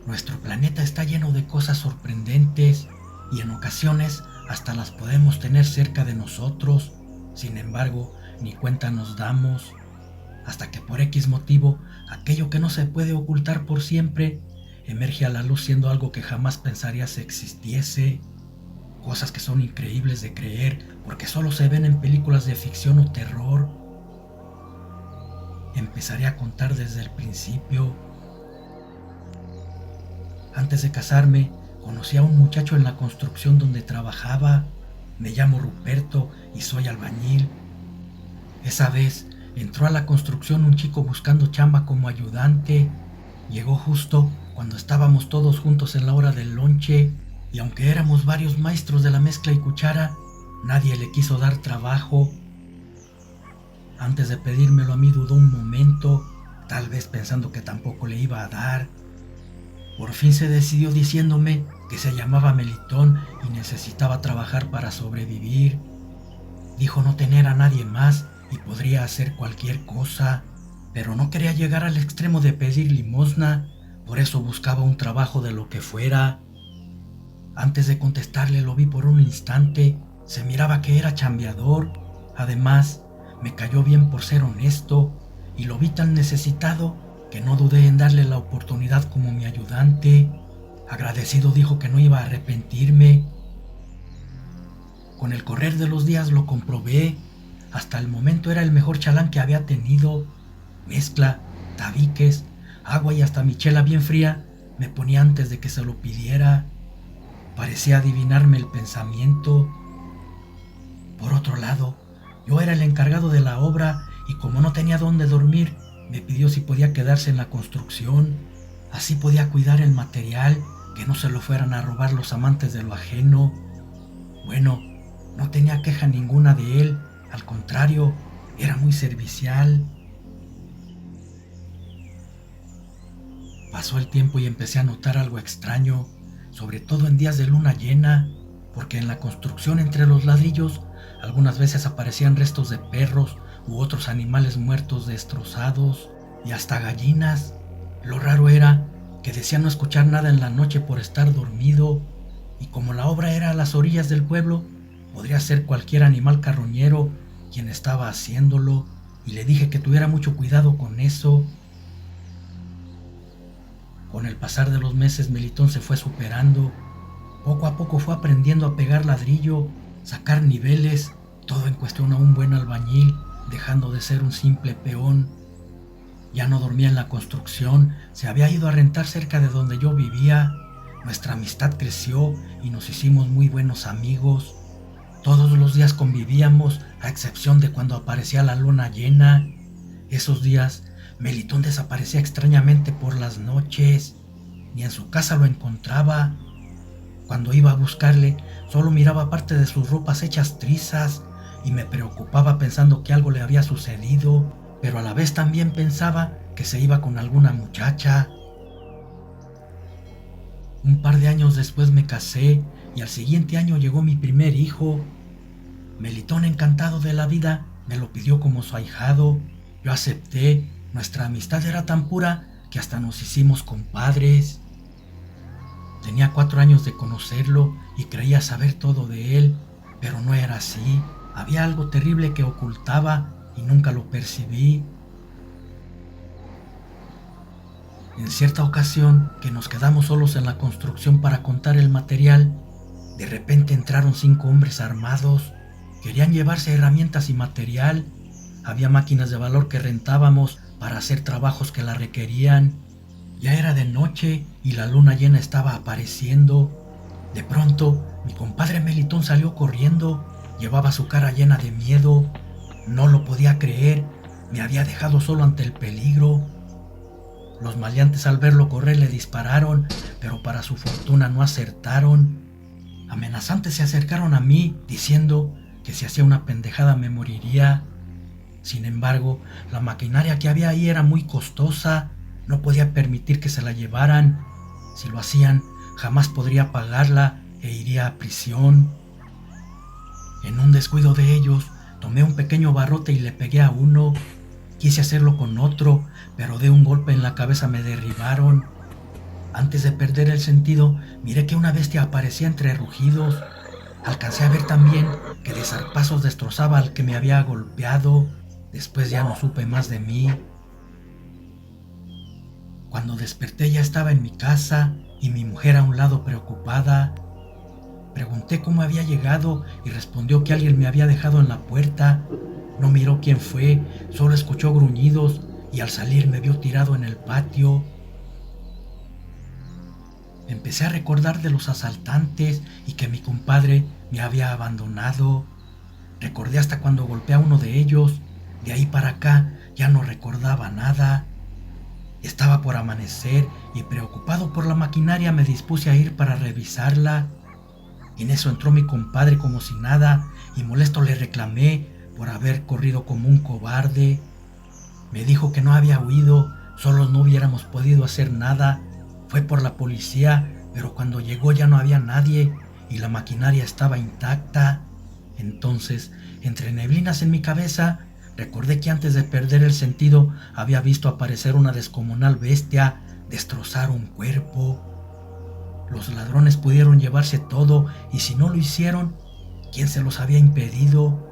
Nuestro planeta está lleno de cosas sorprendentes y en ocasiones hasta las podemos tener cerca de nosotros. Sin embargo, ni cuenta nos damos, hasta que por X motivo, aquello que no se puede ocultar por siempre, emerge a la luz siendo algo que jamás pensarías existiese. Cosas que son increíbles de creer porque solo se ven en películas de ficción o terror. Empezaré a contar desde el principio. Antes de casarme, conocí a un muchacho en la construcción donde trabajaba. Me llamo Ruperto y soy albañil. Esa vez entró a la construcción un chico buscando chamba como ayudante. Llegó justo cuando estábamos todos juntos en la hora del lonche, y aunque éramos varios maestros de la mezcla y cuchara, nadie le quiso dar trabajo. Antes de pedírmelo a mí dudó un momento, tal vez pensando que tampoco le iba a dar. Por fin se decidió diciéndome que se llamaba Melitón y necesitaba trabajar para sobrevivir. Dijo no tener a nadie más y podría hacer cualquier cosa, pero no quería llegar al extremo de pedir limosna, por eso buscaba un trabajo de lo que fuera. Antes de contestarle lo vi por un instante, se miraba que era chambeador. Además, me cayó bien por ser honesto y lo vi tan necesitado que no dudé en darle la oportunidad como mi ayudante. Agradecido dijo que no iba a arrepentirme. Con el correr de los días lo comprobé. Hasta el momento era el mejor chalán que había tenido. Mezcla, tabiques, agua y hasta mi chela bien fría me ponía antes de que se lo pidiera. Parecía adivinarme el pensamiento. Por otro lado, yo era el encargado de la obra y como no tenía dónde dormir, me pidió si podía quedarse en la construcción. Así podía cuidar el material, que no se lo fueran a robar los amantes de lo ajeno. Bueno, no tenía queja ninguna de él, al contrario, era muy servicial. Pasó el tiempo y empecé a notar algo extraño, sobre todo en días de luna llena, porque en la construcción entre los ladrillos algunas veces aparecían restos de perros u otros animales muertos destrozados y hasta gallinas. Lo raro era que decía no escuchar nada en la noche por estar dormido, y como la obra era a las orillas del pueblo, podría ser cualquier animal carroñero quien estaba haciéndolo, y le dije que tuviera mucho cuidado con eso. Con el pasar de los meses Melitón se fue superando. Poco a poco fue aprendiendo a pegar ladrillo, sacar niveles, todo en cuestión a un buen albañil, dejando de ser un simple peón. Ya no dormía en la construcción, se había ido a rentar cerca de donde yo vivía. Nuestra amistad creció y nos hicimos muy buenos amigos. Todos los días convivíamos, a excepción de cuando aparecía la luna llena. Esos días, Melitón desaparecía extrañamente por las noches. Ni en su casa lo encontraba. Cuando iba a buscarle, solo miraba parte de sus ropas hechas trizas y me preocupaba pensando que algo le había sucedido, pero a la vez también pensaba que se iba con alguna muchacha. Un par de años después me casé y al siguiente año llegó mi primer hijo. Melitón, encantado de la vida, me lo pidió como su ahijado. Yo acepté. Nuestra amistad era tan pura que hasta nos hicimos compadres. Tenía 4 años de conocerlo y creía saber todo de él, pero no era así. Había algo terrible que ocultaba y nunca lo percibí. En cierta ocasión, que nos quedamos solos en la construcción para contar el material, de repente entraron 5 hombres armados. Querían llevarse herramientas y material. Había máquinas de valor que rentábamos para hacer trabajos que la requerían. Ya era de noche y la luna llena estaba apareciendo. De pronto, mi compadre Melitón salió corriendo. Llevaba su cara llena de miedo. No lo podía creer. Me había dejado solo ante el peligro. Los maleantes al verlo correr le dispararon, pero para su fortuna no acertaron. Amenazantes se acercaron a mí, diciendo que si hacía una pendejada me moriría. Sin embargo, la maquinaria que había ahí era muy costosa. No podía permitir que se la llevaran. Si lo hacían, jamás podría pagarla e iría a prisión. En un descuido de ellos, tomé un pequeño barrote y le pegué a uno. Quise hacerlo con otro, pero de un golpe en la cabeza me derribaron. Antes de perder el sentido, miré que una bestia aparecía entre rugidos. Alcancé a ver también que de zarpazos destrozaba al que me había golpeado. Después ya no supe más de mí. Cuando desperté ya estaba en mi casa y mi mujer a un lado preocupada. Pregunté cómo había llegado y respondió que alguien me había dejado en la puerta. No miró quién fue, solo escuchó gruñidos y al salir me vio tirado en el patio. Empecé a recordar de los asaltantes y que mi compadre me había abandonado. Recordé hasta cuando golpeé a uno de ellos. De ahí para acá ya no recordaba nada. Estaba por amanecer y preocupado por la maquinaria me dispuse a ir para revisarla. En eso entró mi compadre como si nada y molesto le reclamé por haber corrido como un cobarde. Me dijo que no había huido, solo no hubiéramos podido hacer nada. Fue por la policía, pero cuando llegó ya no había nadie y la maquinaria estaba intacta. Entonces, entre neblinas en mi cabeza, recordé que antes de perder el sentido había visto aparecer una descomunal bestia destrozar un cuerpo. Los ladrones pudieron llevarse todo y si no lo hicieron, ¿quién se los había impedido?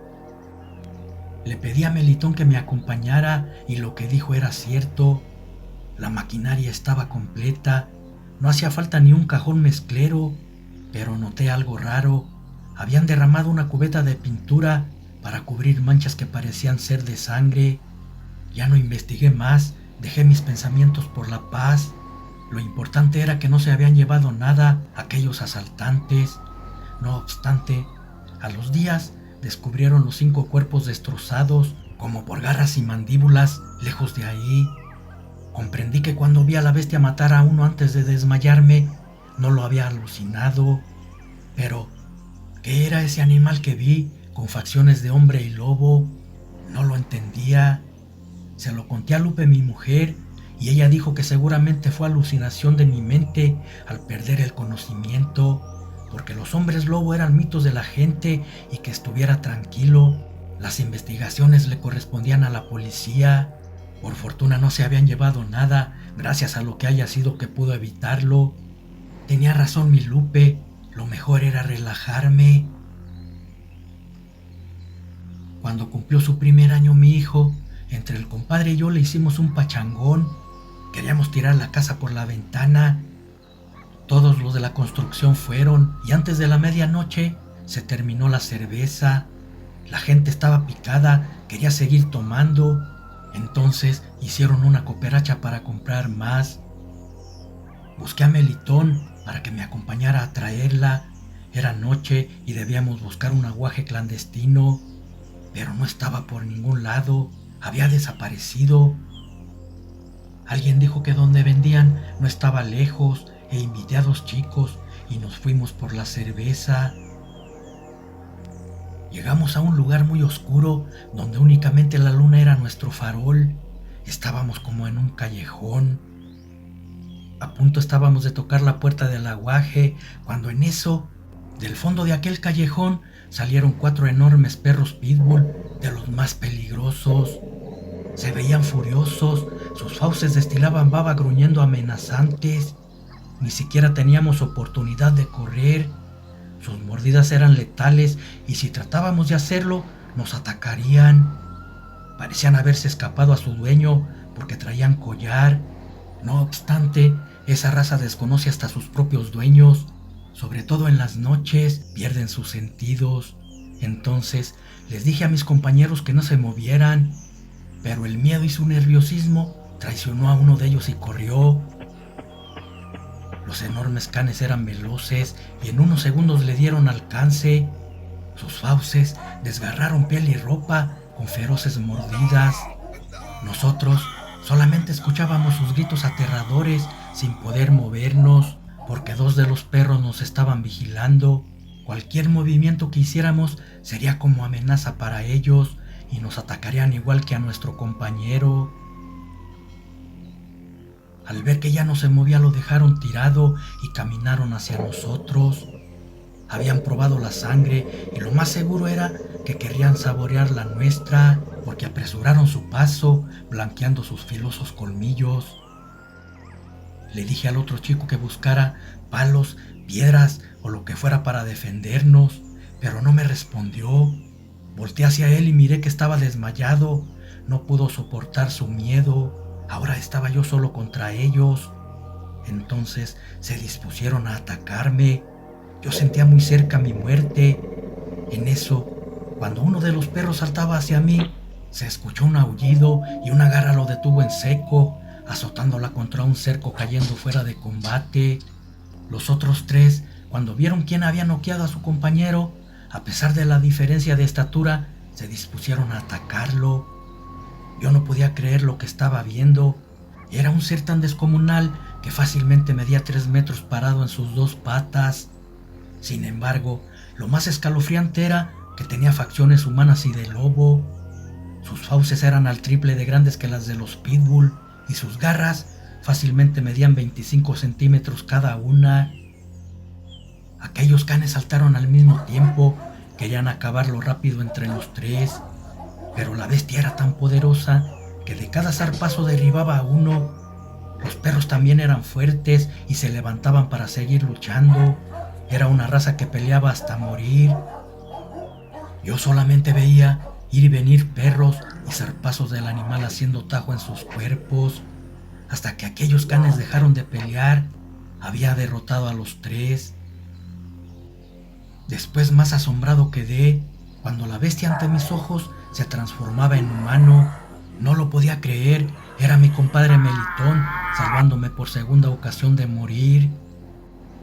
Le pedí a Melitón que me acompañara y lo que dijo era cierto. La maquinaria estaba completa, no hacía falta ni un cajón mezclero, pero noté algo raro. Habían derramado una cubeta de pintura para cubrir manchas que parecían ser de sangre. Ya no investigué más, dejé mis pensamientos por la paz. Lo importante era que no se habían llevado nada aquellos asaltantes. No obstante, a los días descubrieron los 5 cuerpos destrozados, como por garras y mandíbulas, lejos de ahí. Comprendí que cuando vi a la bestia matar a uno antes de desmayarme, no lo había alucinado. Pero, ¿qué era ese animal que vi con facciones de hombre y lobo? No lo entendía. Se lo conté a Lupe, mi mujer, y ella dijo que seguramente fue alucinación de mi mente al perder el conocimiento, porque los hombres lobo eran mitos de la gente y que estuviera tranquilo. Las investigaciones le correspondían a la policía. Por fortuna no se habían llevado nada, gracias a lo que haya sido que pudo evitarlo. Tenía razón mi Lupe, lo mejor era relajarme. Cuando cumplió su primer año mi hijo, entre el compadre y yo le hicimos un pachangón. Queríamos tirar la casa por la ventana. Todos los de la construcción fueron y antes de la medianoche se terminó la cerveza. La gente estaba picada, quería seguir tomando. Entonces hicieron una cooperacha para comprar más. Busqué a Melitón para que me acompañara a traerla. Era noche y debíamos buscar un aguaje clandestino, pero no estaba por ningún lado, había desaparecido. Alguien dijo que donde vendían no estaba lejos e invité a 2 chicos y nos fuimos por la cerveza. Llegamos a un lugar muy oscuro donde únicamente la luna era nuestro farol. Estábamos como en un callejón. A punto estábamos de tocar la puerta del aguaje cuando en eso, del fondo de aquel callejón, salieron 4 enormes perros pitbull de los más peligrosos. Se veían furiosos, sus fauces destilaban baba gruñendo amenazantes. Ni siquiera teníamos oportunidad de correr. Sus mordidas eran letales y si tratábamos de hacerlo, nos atacarían. Parecían haberse escapado a su dueño porque traían collar. No obstante, esa raza desconoce hasta sus propios dueños. Sobre todo en las noches, pierden sus sentidos. Entonces, les dije a mis compañeros que no se movieran, pero el miedo y su nerviosismo traicionó a uno de ellos y corrió. Los enormes canes eran veloces y en unos segundos le dieron alcance. Sus fauces desgarraron piel y ropa con feroces mordidas. Nosotros solamente escuchábamos sus gritos aterradores sin poder movernos, porque 2 de los perros nos estaban vigilando. Cualquier movimiento que hiciéramos sería como amenaza para ellos y nos atacarían igual que a nuestro compañero. Al ver que ya no se movía lo dejaron tirado y caminaron hacia nosotros. Habían probado la sangre y lo más seguro era que querrían saborear la nuestra, porque apresuraron su paso, blanqueando sus filosos colmillos. Le dije al otro chico que buscara palos, piedras o lo que fuera para defendernos, pero no me respondió. Volteé hacia él y miré que estaba desmayado. No pudo soportar su miedo. Ahora estaba yo solo contra ellos. Entonces se dispusieron a atacarme. Yo sentía muy cerca mi muerte. En eso, cuando uno de los perros saltaba hacia mí, se escuchó un aullido y una garra lo detuvo en seco, azotándola contra un cerco cayendo fuera de combate. Los otros tres, cuando vieron quién había noqueado a su compañero, a pesar de la diferencia de estatura, se dispusieron a atacarlo. Yo no podía creer lo que estaba viendo. Era un ser tan descomunal que fácilmente medía 3 metros parado en sus 2 patas. Sin embargo, lo más escalofriante era que tenía facciones humanas y de lobo. Sus fauces eran al triple de grandes que las de los pitbull y sus garras fácilmente medían 25 centímetros cada una. Aquellos canes saltaron al mismo tiempo, querían acabarlo rápido entre los tres, pero la bestia era tan poderosa que de cada zarpazo derribaba a uno. Los perros también eran fuertes y se levantaban para seguir luchando. Era una raza que peleaba hasta morir. Yo solamente veía ir y venir perros y zarpazos del animal haciendo tajo en sus cuerpos, hasta que aquellos canes dejaron de pelear. Había derrotado a los tres. Después más asombrado quedé cuando la bestia ante mis ojos se transformaba en humano. No lo podía creer, era mi compadre Melitón, salvándome por segunda ocasión de morir.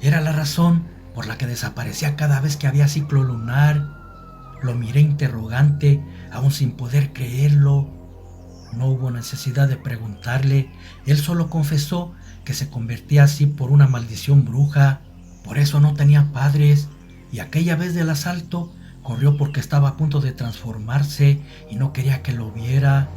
Era la razón por la que desaparecía cada vez que había ciclo lunar. Lo miré interrogante, aún sin poder creerlo. No hubo necesidad de preguntarle, él solo confesó que se convertía así por una maldición bruja, por eso no tenía padres, y aquella vez del asalto corrió porque estaba a punto de transformarse y no quería que lo viera.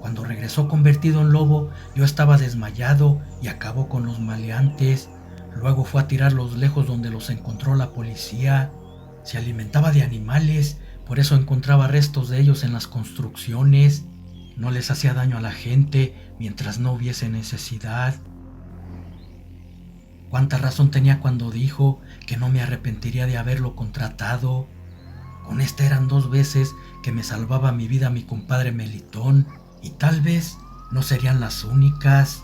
Cuando regresó convertido en lobo, yo estaba desmayado y acabó con los maleantes. Luego fue a tirarlos lejos donde los encontró la policía. Se alimentaba de animales, por eso encontraba restos de ellos en las construcciones. No les hacía daño a la gente mientras no hubiese necesidad. ¿Cuánta razón tenía cuando dijo que no me arrepentiría de haberlo contratado? Con esta eran 2 veces que me salvaba mi vida mi compadre Melitón, y tal vez no serían las únicas.